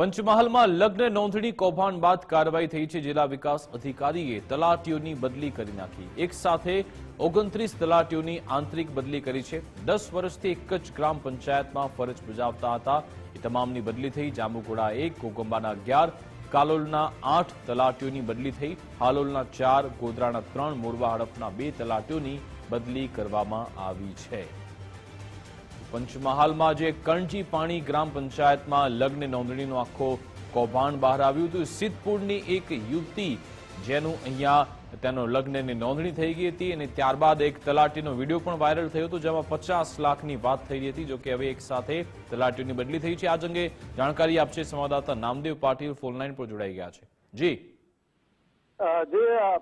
પંચમહાલમાં લગ્ન નોંધણી કૌભાંડ બાદ કાર્યવાહી થઈ છે। જિલ્લા વિકાસ અધિકારીએ તલાટીઓની બદલી કરી નાખી। એક સાથે 29 તલાટીઓની આંતરિક બદલી કરી છે। 10 વર્ષથી એક જ ગ્રામ પંચાયતમાં ફરજ બજાવતા હતા એ તમામની બદલી થઈ। જાંબુઘોડા 1, ઘોગંબાના 11, કાલોલના 8 તલાટીઓની બદલી થઈ। હાલોલના 4, ગોધરાના 3, મોરવા હડફના 2 તલાટીઓની બદલી કરવામાં આવી છે। પંચમહાલમાં જે કણજી પાણી ગ્રામ પંચાયતમાં લગ્ન નોંધણીનો આખો કૌભાંડ બહાર આવ્યું હતું। સિદ્ધપુરની એક યુવતી જેનું અહીંયા તેનો લગ્નની નોંધણી થઈ ગઈ હતી અને ત્યારબાદ એક તલાટીનો વિડીયો પણ વાયરલ થયો હતો જેમાં 50 લાખની વાત થઈ હતી। જો કે હવે એક સાથે તલાટીઓની બદલી થઈ છે। આ અંગે જાણકારી આપશે સંવાદદાતા નામદેવ પાટીલ ફોનલાઈન પર જોડાઈ ગયા છે। જી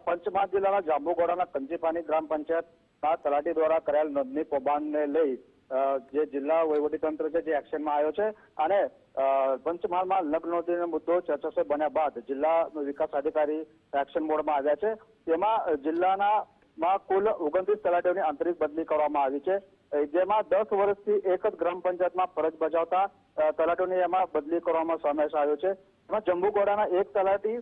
પંચમહાલ જિલ્લાના જાંબુઘોડાના કંજીપાની ગ્રામ પંચાયતના તલાટી દ્વારા કરાયેલ નોંધણી કૌભાંડને લઈ જે જિલ્લા વહીવટીતંત્ર છે જે એક્શનમાં આવ્યો છે અને પંચમહાલમાં લગ્ન નોંધણીનો મુદ્દો ચર્ચાસ્પદ બન્યા બાદ જિલ્લા વિકાસ અધિકારી એક્શન મોડમાં આવ્યા છે। તેમાં જિલ્લામાં કુલ 29 તલાટીઓની આંતરિક બદલી કરવામાં આવી છે, જેમાં 10 વર્ષથી એક જ ગ્રામ પંચાયતમાં ફરજ બજાવતા તલાટીઓની એમાં બદલી કરવામાં સમાવેશ આવ્યો છે। એમાં જંબુઘોડાના 1 તલાટી,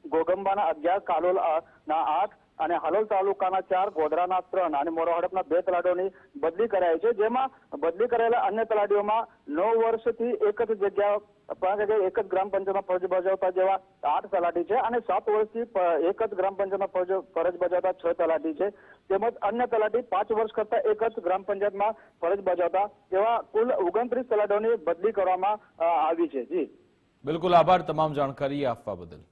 ઘોગંબાના 11, કાલોલના 8 અને હાલોલ તાલુકાના 4, ગોધરાના 3 અને મોરવા હડફના 2 તલાટીઓની બદલી કરાઈ છે। જેમાં બદલી કરાયેલા અન્ય તલાટીઓમાં 9 વર્ષથી એક જ જગ્યા એક જ ગ્રામ પંચાયતમાં ફરજ બજાવતા જેવા 8 તલાટી છે અને 7 વર્ષથી એક જ ગ્રામ પંચાયતમાં ફરજ બજાવતા 6 તલાટી છે, તેમજ અન્ય તલાટી 5 વર્ષ કરતા એક જ ગ્રામ પંચાયતમાં ફરજ બજાવતા એવા કુલ 29 તલાટીઓની બદલી કરવામાં આવી છે। જી બિલકુલ, આભાર તમામ જાણકારી આપવા બદલ।